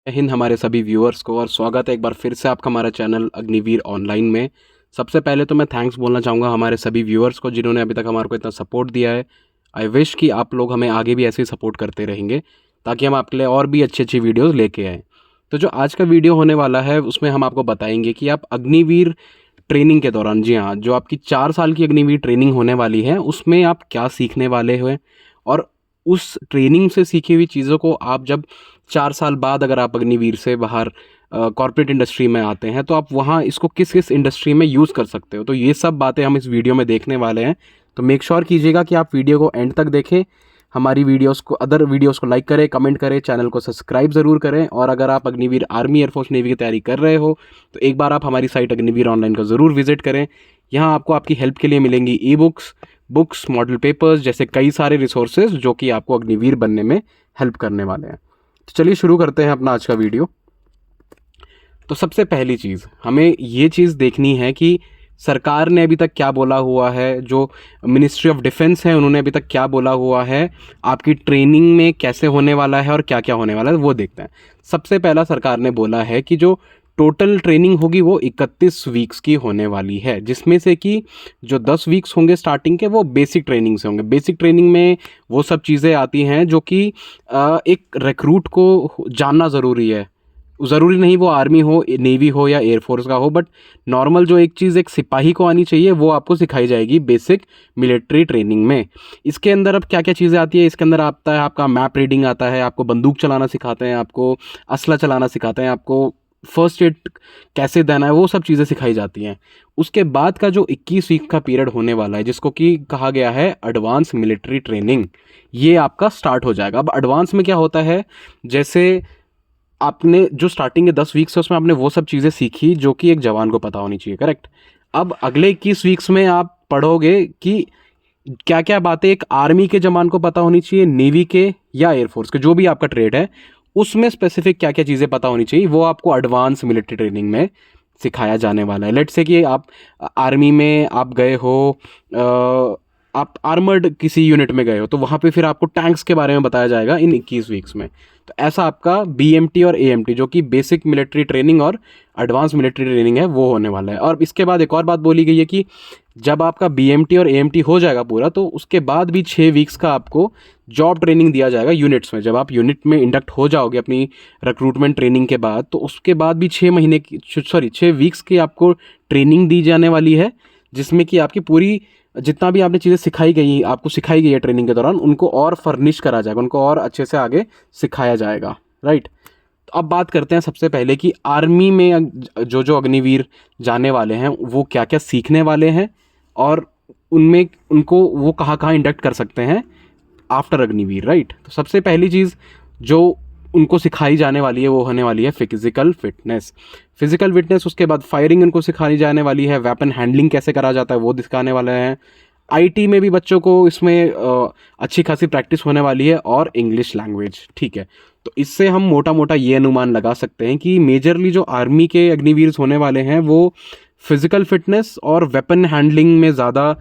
हिंद हमारे सभी व्यूअर्स को और स्वागत है एक बार फिर से आपका हमारा चैनल अग्निवीर ऑनलाइन में। सबसे पहले तो मैं थैंक्स बोलना चाहूँगा हमारे सभी व्यूअर्स को जिन्होंने अभी तक हमारे को इतना सपोर्ट दिया है। आई विश कि आप लोग हमें आगे भी ऐसे ही सपोर्ट करते रहेंगे ताकि हम आपके लिए और भी अच्छी अच्छी वीडियोज़ लेके आएँ। तो जो आज का वीडियो होने वाला है उसमें हम आपको बताएंगे कि आप अग्निवीर ट्रेनिंग के दौरान, जी हाँ, जो आपकी 4 साल की अग्निवीर ट्रेनिंग होने वाली है उसमें आप क्या सीखने वाले हैं और उस ट्रेनिंग से सीखी हुई चीज़ों को आप जब 4 साल बाद अगर आप अग्निवीर से बाहर कॉर्पोरेट इंडस्ट्री में आते हैं तो आप वहाँ इसको किस किस इंडस्ट्री में यूज़ कर सकते हो। तो ये सब बातें हम इस वीडियो में देखने वाले हैं। तो मेक श्योर कीजिएगा कि आप वीडियो को एंड तक देखें, हमारी वीडियोस को, अदर वीडियोस को लाइक करें, कमेंट करें, चैनल को सब्सक्राइब ज़रूर करें। और अगर आप अग्निवीर आर्मी, एयरफोर्स, नेवी की तैयारी कर रहे हो तो एक बार आप हमारी साइट अग्निवीर ऑनलाइन को ज़रूर विजिट करें। यहाँ आपको आपकी हेल्प के लिए मिलेंगी ई बुक्स, मॉडल पेपर्स जैसे कई सारे रिसोर्सेज जो कि आपको अग्निवीर बनने में हेल्प करने वाले हैं। तो चलिए शुरू करते हैं अपना आज का वीडियो। तो सबसे पहली चीज़ हमें ये चीज़ देखनी है कि सरकार ने अभी तक क्या बोला हुआ है, जो मिनिस्ट्री ऑफ डिफेंस है उन्होंने अभी तक क्या बोला हुआ है, आपकी ट्रेनिंग में कैसे होने वाला है और क्या क्या होने वाला है वो देखते हैं। सबसे पहला सरकार ने बोला है कि जो टोटल ट्रेनिंग होगी वो 31 वीक्स की होने वाली है, जिसमें से कि जो 10 वीक्स होंगे स्टार्टिंग के वो बेसिक ट्रेनिंग से होंगे। बेसिक ट्रेनिंग में वो सब चीज़ें आती हैं जो कि एक रिक्रूट को जानना ज़रूरी है। ज़रूरी नहीं वो आर्मी हो, नेवी हो या एयरफोर्स का हो, बट नॉर्मल जो एक चीज़ एक सिपाही को आनी चाहिए वो आपको सिखाई जाएगी बेसिक मिलिट्री ट्रेनिंग में। इसके अंदर अब क्या क्या चीज़ें आती है, इसके अंदर आता है आपका मैप रीडिंग आता है, आपको बंदूक चलाना सिखाते हैं, आपको असला चलाना सिखाते हैं, आपको फर्स्ट एड कैसे देना है, वो सब चीज़ें सिखाई जाती हैं। उसके बाद का जो 21 वीक का पीरियड होने वाला है जिसको कि कहा गया है एडवांस मिलिट्री ट्रेनिंग, ये आपका स्टार्ट हो जाएगा। अब एडवांस में क्या होता है, जैसे आपने जो स्टार्टिंग के 10 वीक्स है उसमें आपने वो सब चीज़ें सीखी जो कि एक जवान को पता होनी चाहिए, करेक्ट। अब अगले 21 वीक्स में आप पढ़ोगे कि क्या क्या बातें एक आर्मी के जवान को पता होनी चाहिए, नेवी के या एयरफोर्स के, जो भी आपका ट्रेड है उसमें स्पेसिफिक क्या क्या चीज़ें पता होनी चाहिए, वो आपको एडवांस मिलिट्री ट्रेनिंग में सिखाया जाने वाला है। लेट्स से कि आप आर्मी में आप गए हो, आप आर्मर्ड किसी यूनिट में गए हो तो वहाँ पे फिर आपको टैंक्स के बारे में बताया जाएगा इन 21 वीक्स में। तो ऐसा आपका बीएमटी और एएमटी जो कि बेसिक मिलिट्री ट्रेनिंग और एडवांस मिलिट्री ट्रेनिंग है वो होने वाला है। और इसके बाद एक और बात बोली गई है कि जब आपका बीएमटी और एएमटी हो जाएगा पूरा तो उसके बाद भी 6 वीक्स का आपको जॉब ट्रेनिंग दिया जाएगा यूनिट्स में। जब आप यूनिट में इंडक्ट हो जाओगे अपनी रिक्रूटमेंट ट्रेनिंग के बाद तो उसके बाद भी 6 वीक्स की आपको ट्रेनिंग दी जाने वाली है, जिसमें कि आपकी पूरी जितना भी आपने चीज़ें आपको सिखाई गई है ट्रेनिंग के दौरान उनको और फर्निश करा जाएगा, उनको और अच्छे से आगे सिखाया जाएगा, राइट। तो अब बात करते हैं सबसे पहले कि आर्मी में जो जो अग्निवीर जाने वाले हैं वो क्या क्या सीखने वाले हैं और उनमें उनको वो कहाँ कहाँ इंडक्ट कर सकते हैं आफ्टर अग्निवीर, राइट। तो सबसे पहली चीज़ जो उनको सिखाई जाने वाली है वो होने वाली है फिजिकल फिटनेस। उसके बाद फायरिंग उनको सिखाई जाने वाली है, वेपन हैंडलिंग कैसे करा जाता है वो दिखाने वाले हैं। आईटी में भी बच्चों को इसमें अच्छी खासी प्रैक्टिस होने वाली है और इंग्लिश लैंग्वेज, ठीक है। तो इससे हम मोटा मोटा ये अनुमान लगा सकते हैं कि मेजरली जो आर्मी के अग्निवीर्स होने वाले हैं वो फिजिकल फिटनेस और वेपन हैंडलिंग में ज़्यादा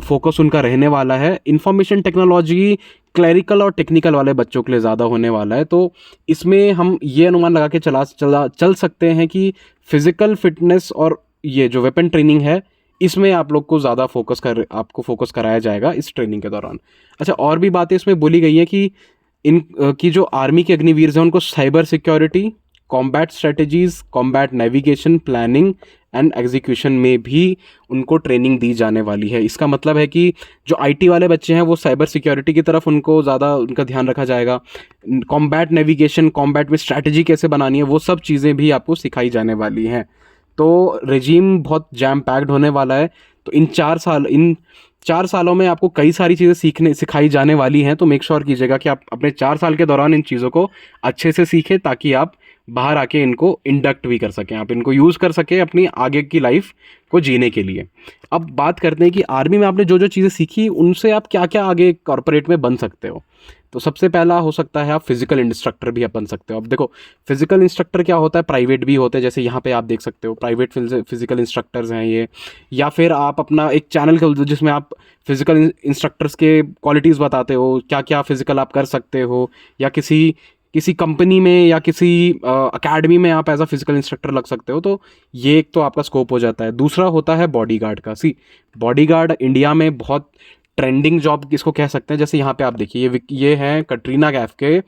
फोकस उनका रहने वाला है। इंफॉर्मेशन टेक्नोलॉजी क्लरिकल और टेक्निकल वाले बच्चों के लिए ज़्यादा होने वाला है। तो इसमें हम ये अनुमान लगा के चल सकते हैं कि फिजिकल फिटनेस और ये जो वेपन ट्रेनिंग है इसमें आप लोग को ज़्यादा आपको फोकस कराया जाएगा इस ट्रेनिंग के दौरान। अच्छा, और भी बातें इसमें बोली गई हैं कि की जो आर्मी के अग्निवीर हैं उनको cyber security, combat strategies, combat navigation, planning and execution में भी उनको ट्रेनिंग दी जाने वाली है। इसका मतलब है कि जो आईटी वाले बच्चे हैं वो साइबर सिक्योरिटी की तरफ उनको ज़्यादा उनका ध्यान रखा जाएगा। कॉम्बैट नेविगेशन, कॉम्बैट में स्ट्रैटेजी कैसे बनानी है वो सब चीज़ें भी आपको सिखाई जाने वाली हैं। तो रेजीम बहुत जैम पैक्ड होने वाला है। तो इन 4 सालों में आपको कई सारी चीज़ें सिखाई जाने वाली हैं। तो मेक श्योर कीजिएगा कि आप अपने 4 साल के दौरान इन चीज़ों को अच्छे से सीखें ताकि आप बाहर आके इनको इंडक्ट भी कर सकें, आप इनको यूज़ कर सकें अपनी आगे की लाइफ को जीने के लिए। अब बात करते हैं कि आर्मी में आपने जो जो चीज़ें सीखी उनसे आप क्या क्या आगे कॉर्पोरेट में बन सकते हो। तो सबसे पहला हो सकता है आप फिजिकल इंस्ट्रक्टर भी आप बन सकते हो। अब देखो फिजिकल इंस्ट्रक्टर क्या होता है, प्राइवेट भी होते हैं, जैसे यहाँ पे आप देख सकते हो प्राइवेट फिजिकल इंस्ट्रक्टर्स हैं ये। या फिर आप अपना एक चैनल खोल दो जिसमें आप फिजिकल इंस्ट्रक्टर्स के क्वालिटीज़ बताते हो, क्या क्या फिजिकल आप कर सकते हो, या किसी किसी कंपनी में या किसी अकेडमी में आप एज अ फिजिकल इंस्ट्रक्टर लग सकते हो। तो ये एक तो आपका स्कोप हो जाता है। दूसरा होता है बॉडीगार्ड का। बॉडीगार्ड इंडिया में बहुत ट्रेंडिंग जॉब किसको कह सकते हैं। जैसे यहाँ पे आप देखिए, ये हैं कटरीना कैफ के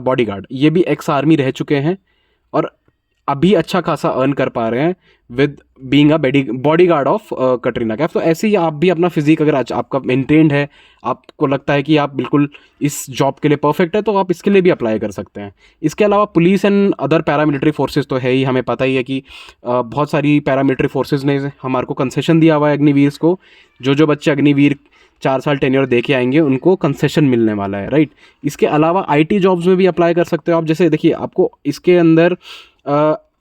बॉडीगार्ड। ये भी एक्स आर्मी रह चुके हैं और अभी अच्छा खासा अर्न कर पा रहे हैं with being a body guard of Katrina Kaif. तो ऐसे ही आप भी अपना फिजिक अगर आपका मेंटेन्ड है, आपको लगता है कि आप बिल्कुल इस जॉब के लिए परफेक्ट है, तो आप इसके लिए भी अप्लाई कर सकते हैं। इसके अलावा police and other paramilitary forces तो है ही, हमें पता ही है कि बहुत सारी पैरामिलिट्री फोर्सेज ने हमारे को कंसेशन दिया हुआ है अग्निवीर को। जो बच्चे अग्निवीर 4 साल टेन्योर दे के आएंगे उनको कंसेशन मिलने वाला है, राइट। इसके अलावा IT जॉब्स में भी अप्लाई कर सकते हो आप। जैसे देखिए, आपको इसके अंदर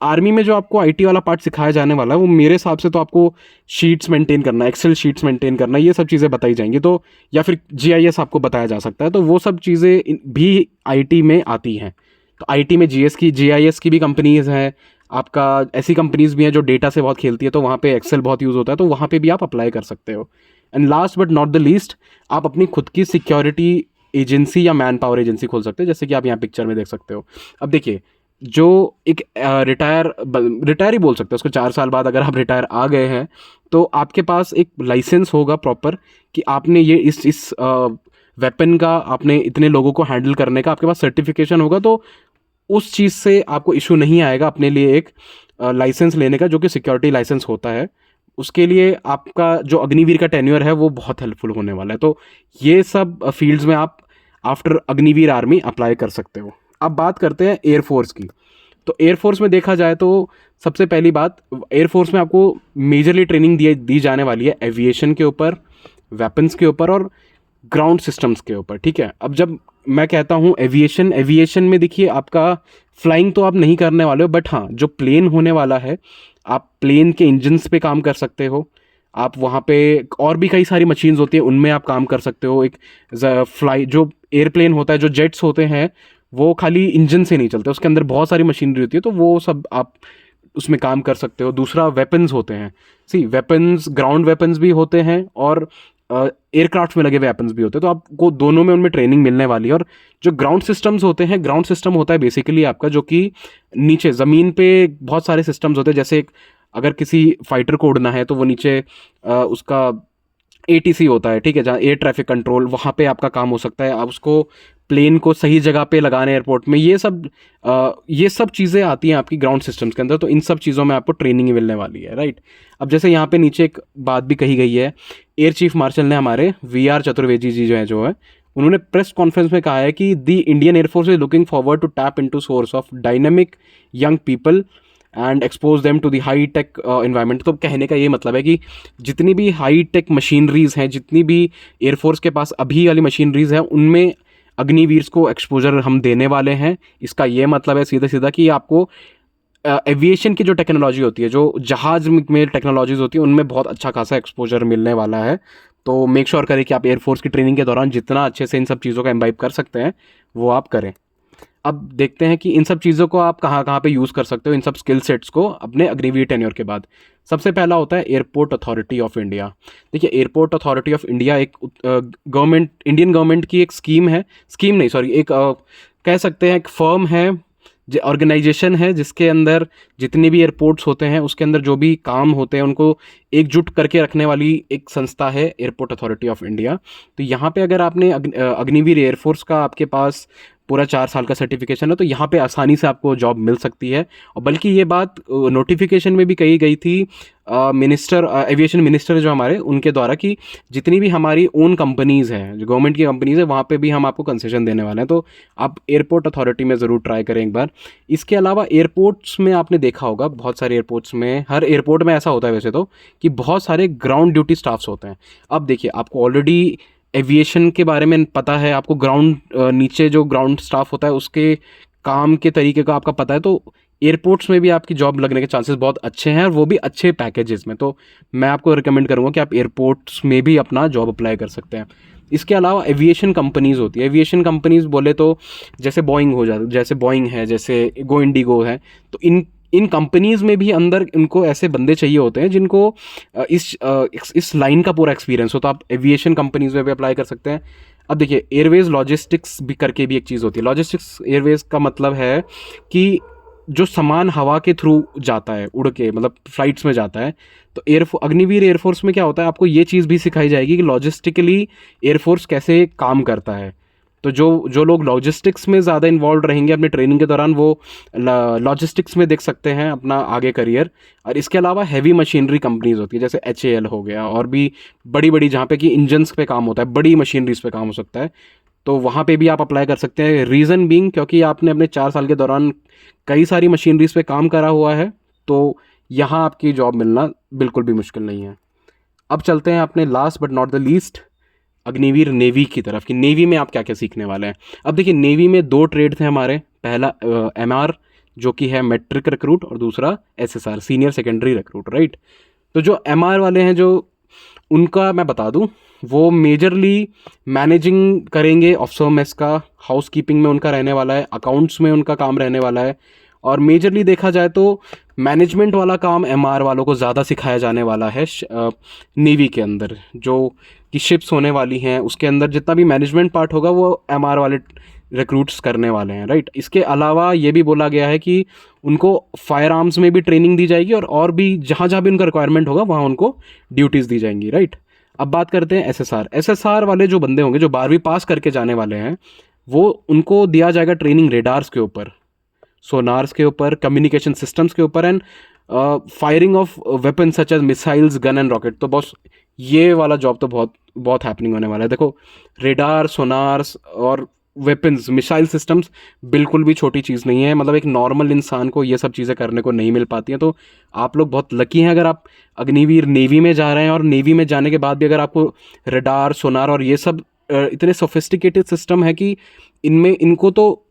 आर्मी में जो आपको IT वाला पार्ट सिखाया जाने वाला है, वो मेरे हिसाब से तो आपको शीट्स मेंटेन करना, एक्सेल शीट्स मेंटेन करना, ये सब चीज़ें बताई जाएंगी। तो या फिर GIS आपको बताया जा सकता है, तो वो सब चीज़ें भी IT में आती हैं। तो IT में GIS की भी कंपनीज़ हैं। आपका ऐसी कंपनीज़ भी हैं जो डेटा से बहुत खेलती है, तो वहाँ पे एक्सेल बहुत यूज़ होता है, तो वहाँ पे भी आप अप्लाई कर सकते हो। And last but not the least, आप अपनी खुद की सिक्योरिटी एजेंसी या मैन पावर एजेंसी खोल सकते हो, जैसे कि आप यहाँ पिक्चर में देख सकते हो। अब देखिए, जो एक रिटायर ही बोल सकते हो उसको, 4 साल बाद अगर आप रिटायर आ गए हैं, तो आपके पास एक लाइसेंस होगा प्रॉपर कि आपने ये इस वेपन का, आपने इतने लोगों को हैंडल करने का आपके पास सर्टिफिकेशन होगा। तो उस चीज़ से आपको इशू नहीं आएगा अपने लिए एक लाइसेंस लेने का, जो कि सिक्योरिटी लाइसेंस होता है। उसके लिए आपका जो अग्निवीर का टेन्योर है वो बहुत हेल्पफुल होने वाला है। तो ये सब फील्ड्स में आप आफ्टर अग्निवीर आर्मी अप्लाई कर सकते हो। अब बात करते हैं एयरफोर्स की। तो एयरफोर्स में देखा जाए तो सबसे पहली बात, एयरफोर्स में आपको मेजरली ट्रेनिंग दी जाने वाली है एविएशन के ऊपर, वेपन्स के ऊपर और ग्राउंड सिस्टम्स के ऊपर, ठीक है। अब जब मैं कहता हूँ एविएशन में देखिए, आपका फ्लाइंग तो आप नहीं करने वाले हो, बट हाँ, जो प्लेन होने वाला है, आप प्लेन के इंजन्स पे काम कर सकते हो। आप वहाँ पे और भी कई सारी मशीन्स होती है, उनमें आप काम कर सकते हो। एक जो एयरप्लेन होता है, जो जेट्स होते हैं, वो खाली इंजन से नहीं चलते, उसके अंदर बहुत सारी मशीनरी होती है, तो वो सब आप उसमें काम कर सकते हो। दूसरा, वेपन्स होते हैं। वेपन्स, ग्राउंड वेपन्स भी होते हैं और एयरक्राफ्ट में लगे वेपन्स भी होते हैं, तो आपको दोनों में उनमें ट्रेनिंग मिलने वाली है। और जो ग्राउंड सिस्टम्स होते हैं, ग्राउंड सिस्टम होता है बेसिकली आपका, जो कि नीचे ज़मीन पे बहुत सारे सिस्टम्स होते हैं। जैसे अगर किसी फाइटर को उड़ना है, तो वो नीचे उसका ATC होता है, ठीक है, जहाँ एयर ट्रैफिक कंट्रोल, वहाँ पे आपका काम हो सकता है। आप उसको प्लेन को सही जगह पे लगाने एयरपोर्ट में, ये सब चीज़ें आती हैं आपकी ग्राउंड सिस्टम्स के अंदर। तो इन सब चीज़ों में आपको ट्रेनिंग मिलने वाली है, राइट। अब जैसे यहाँ पे नीचे एक बात भी कही गई है, एयर चीफ मार्शल ने हमारे VR चतुर्वेदी जी जो है, उन्होंने प्रेस कॉन्फ्रेंस में कहा है कि the Indian air force is looking forward to tap into source of dynamic young people and expose them to the high tech environment. तो कहने का ये मतलब है कि जितनी भी हाई टेक मशीनरीज हैं, जितनी भी एयरफोर्स के पास अभी वाली मशीनरीज हैं, उनमें अग्निवीर को एक्सपोजर हम देने वाले हैं। इसका ये मतलब है सीधा सीधा कि आपको एविएशन की जो टेक्नोलॉजी होती है, जो जहाज में टेक्नोलॉजीज होती है, उनमें बहुत अच्छा खासा एक्सपोजर मिलने वाला है। तो मेक श्योर करें कि आप एयरफोर्स की ट्रेनिंग के दौरान जितना अच्छे से इन सब चीज़ों का इम्बाइब कर सकते हैं, वो आप करें। अब देखते हैं कि इन सब चीज़ों को आप कहाँ कहाँ पे यूज़ कर सकते हो, इन सब स्किल सेट्स को अपने अग्निवीर टेन्योर के बाद। सबसे पहला होता है एयरपोर्ट अथॉरिटी ऑफ इंडिया। देखिए, एयरपोर्ट अथॉरिटी ऑफ इंडिया एक इंडियन गवर्नमेंट की एक एक कह सकते हैं एक फर्म है, ऑर्गेनाइजेशन है, जिसके अंदर जितने भी एयरपोर्ट्स होते हैं, उसके अंदर जो भी काम होते हैं, उनको एकजुट करके रखने वाली एक संस्था है एयरपोर्ट अथॉरिटी ऑफ इंडिया। तो यहाँ पे अगर आपने अग्निवीर एयरफोर्स का आपके पास पूरा 4 साल का सर्टिफिकेशन है, तो यहाँ पे आसानी से आपको जॉब मिल सकती है। और बल्कि ये बात नोटिफिकेशन में भी कही गई थी एविएशन मिनिस्टर जो हमारे, उनके द्वारा, कि जितनी भी हमारी ओन कंपनीज़ हैं, जो गवर्नमेंट की कंपनीज़ है, वहाँ पे भी हम आपको कंसेशन देने वाले हैं। तो आप एयरपोर्ट अथॉरिटी में ज़रूर ट्राई करें एक बार। इसके अलावा एयरपोर्ट्स में आपने देखा होगा, बहुत सारे एयरपोर्ट्स में, हर एयरपोर्ट में ऐसा होता है वैसे तो, कि बहुत सारे ग्राउंड ड्यूटी स्टाफ्स होते हैं। अब देखिए, आपको ऑलरेडी एविएशन के बारे में पता है, आपको नीचे जो ग्राउंड स्टाफ होता है उसके काम के तरीके का आपका पता है, तो एयरपोर्ट्स में भी आपकी जॉब लगने के चांसेस बहुत अच्छे हैं, और वो भी अच्छे पैकेजेस में। तो मैं आपको रिकमेंड करूँगा कि आप एयरपोर्ट्स में भी अपना जॉब अप्लाई कर सकते हैं। इसके अलावा एविएशन कंपनीज़ होती है। एविएशन कंपनीज़ बोले तो जैसे बॉइंग है, जैसे गो इंडिगो है, तो इन कंपनीज़ में भी अंदर इनको ऐसे बंदे चाहिए होते हैं जिनको इस लाइन का पूरा एक्सपीरियंस हो। तो आप एविएशन कंपनीज़ में भी अप्लाई कर सकते हैं। अब देखिए एयरवेज लॉजिस्टिक्स भी करके भी एक चीज़ होती है। लॉजिस्टिक्स एयरवेज का मतलब है कि जो सामान हवा के थ्रू जाता है, उड़ के, मतलब फ्लाइट्स में जाता है। तो अग्निवीर एयरफोर्स में क्या होता है, आपको ये चीज़ भी सिखाई जाएगी कि लॉजिस्टिकली एयरफोर्स कैसे काम करता है। तो जो जो लोग लॉजिस्टिक्स में ज़्यादा इन्वॉल्व रहेंगे अपने ट्रेनिंग के दौरान, वो लॉजिस्टिक्स में देख सकते हैं अपना आगे करियर। और इसके अलावा हैवी मशीनरी कंपनीज होती है, जैसे HAL हो गया, और भी बड़ी बड़ी, जहाँ पे कि इंजन्स पे काम होता है, बड़ी मशीनरीज पे काम हो सकता है। तो वहाँ पे भी आप अप्लाई कर सकते हैं। रीज़न बीइंग क्योंकि आपने अपने 4 साल के दौरान कई सारी मशीनरीज पे काम करा हुआ है, तो यहाँ आपकी जॉब मिलना बिल्कुल भी मुश्किल नहीं है। अब चलते हैं अपने last but not the least Agniveer navy की तरफ, कि नेवी में आप क्या क्या सीखने वाले हैं। अब देखिए नेवी में 2 ट्रेड थे हमारे। पहला MR, जो कि है मैट्रिक रिक्रूट, और दूसरा SSR, senior secondary recruit, right. तो जो MR वाले हैं, जो उनका मैं बता दूं, वो मेजरली मैनेजिंग करेंगे ऑफिसर मेस का, हाउस कीपिंग में उनका रहने वाला है, अकाउंट्स में उनका काम रहने वाला है। और मेजरली देखा जाए तो मैनेजमेंट वाला काम MR वालों को ज़्यादा सिखाया जाने वाला है नेवी के अंदर। जो कि शिप्स होने वाली हैं, उसके अंदर जितना भी मैनेजमेंट पार्ट होगा वो MR वाले रिक्रूट्स करने वाले हैं, राइट। इसके अलावा ये भी बोला गया है कि उनको फायर आर्म्स में भी ट्रेनिंग दी जाएगी, और भी जहाँ जहाँ भी उनका रिक्वायरमेंट होगा वहाँ उनको ड्यूटीज़ दी जाएंगी, राइट। अब बात करते हैं SSR वाले जो बंदे होंगे, जो 12वीं पास करके जाने वाले हैं, वो उनको दिया जाएगा ट्रेनिंग रेडार्स के ऊपर, सोनार्स के ऊपर, कम्युनिकेशन सिस्टम्स के ऊपर, and firing of weapon such as missiles, gun and rocket. तो बॉस ये वाला जॉब तो बहुत बहुत हैपनिंग होने वाला है। देखो रेडार, सोनार्स और वेपन्स, मिसाइल सिस्टम्स बिल्कुल भी छोटी चीज़ नहीं है। मतलब एक नॉर्मल इंसान को ये सब चीज़ें करने को नहीं मिल पाती हैं। तो आप लोग बहुत लकी हैं अगर आप अग्निवीर नेवी में जा रहे हैं, और नेवी में जाने के बाद भी अगर आपको रेडार, सोनार और ये सब इतने सोफिस्टिकेटेड सिस्टम है कि इनको तो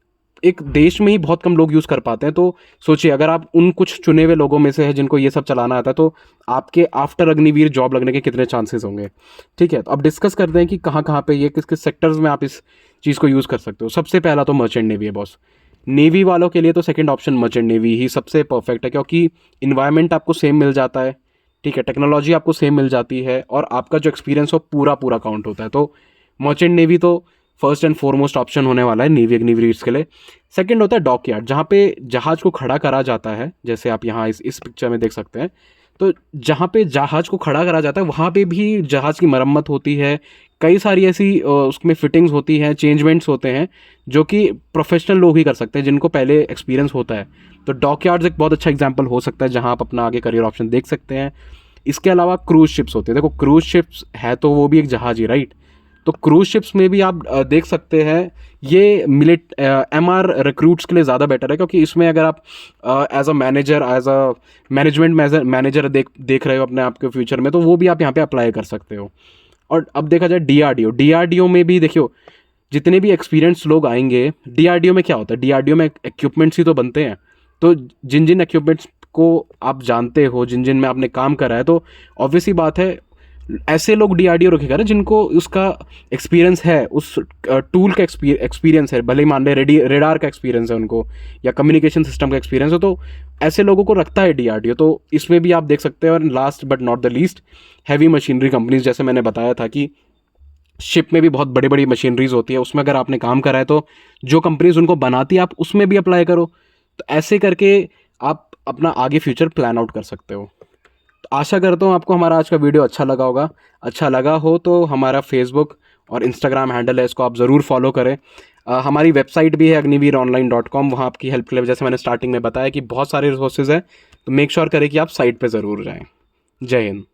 एक देश में ही बहुत कम लोग यूज़ कर पाते हैं। तो सोचिए अगर आप उन कुछ चुने हुए लोगों में से हैं जिनको ये सब चलाना आता है, तो आपके आफ्टर अग्निवीर जॉब लगने के कितने चांसेस होंगे। ठीक है, तो अब डिस्कस करते हैं कि कहाँ कहाँ पे ये किस किस सेक्टर्स में आप इस चीज़ को यूज़ कर सकते हो। सबसे पहला तो मर्चेंट नेवी है बॉस। नेवी वालों के लिए तो सेकंड ऑप्शन मर्चेंट नेवी ही सबसे परफेक्ट है, क्योंकि इन्वायरमेंट आपको सेम मिल जाता है, ठीक है, टेक्नोलॉजी आपको सेम मिल जाती है, और आपका जो एक्सपीरियंस हो पूरा पूरा काउंट होता है। तो मर्चेंट नेवी तो फर्स्ट एंड फॉरमोस्ट ऑप्शन होने वाला है नेवी अग्निवीर्स के लिए। सेकंड होता है डॉकयार्ड, जहाँ पे जहाज़ को खड़ा करा जाता है, जैसे आप यहाँ इस पिक्चर में देख सकते हैं। तो जहाँ पे जहाज़ को खड़ा करा जाता है वहाँ पे भी जहाज़ की मरम्मत होती है। कई सारी ऐसी उसमें फिटिंग्स होती हैं, चेंजमेंट्स होते हैं, जो कि प्रोफेशनल लोग ही कर सकते हैं, जिनको पहले एक्सपीरियंस होता है। तो डॉकयार्ड्स एक बहुत अच्छा एग्जाम्पल हो सकता है जहाँ आप अपना आगे करियर ऑप्शन देख सकते हैं। इसके अलावा क्रूज शिप्स होती है। देखो क्रूज शिप्स है तो वो भी एक जहाज़ ही, राइट। तो क्रूज शिप्स में भी आप देख सकते हैं, ये MR रिक्रूट्स के लिए ज़्यादा बेटर है, क्योंकि इसमें अगर आप as a manager, as a management manager देख रहे हो अपने आप के फ्यूचर में, तो वो भी आप यहाँ पे अप्लाई कर सकते हो। और अब देखा जाए DRDO में भी देखियो, जितने भी एक्सपीरियंस लोग आएंगे, DRDO में क्या होता है, DRDO में इक्विपमेंट्स ही तो बनते हैं। तो जिन जिन इक्विपमेंट्स को आप जानते हो, जिन जिन में आपने काम करा है, तो ऑब्वियसली बात है ऐसे लोग DRDO रखेगा ना जिनको उसका एक्सपीरियंस है, उस टूल का एक्सपीरियंस है, भले ही मान ले रेडार का एक्सपीरियंस है उनको, या कम्युनिकेशन सिस्टम का एक्सपीरियंस है, तो ऐसे लोगों को रखता है DRDO। तो इसमें भी आप देख सकते हैं। और last but not the least, heavy machinery companies, जैसे मैंने बताया था कि शिप में भी बहुत बड़ी बड़ी मशीनरीज होती है, उसमें अगर आपने काम करा है तो जो कंपनीज उनको बनाती है आप उसमें भी अप्लाई करो। तो ऐसे करके आप अपना आगे फ्यूचर प्लान आउट कर सकते हो। तो आशा करता हूँ आपको हमारा आज का वीडियो अच्छा लगा होगा। अच्छा लगा हो तो हमारा फेसबुक और इंस्टाग्राम हैंडल है, इसको आप ज़रूर फॉलो करें। हमारी वेबसाइट भी है agniveeronline.com, वहाँ आपकी हेल्प के लिए, जैसे मैंने स्टार्टिंग में बताया, कि बहुत सारे रिसोर्सेज हैं। तो मेक श्योर करें कि आप साइट पे ज़रूर जाएं। जय हिंद।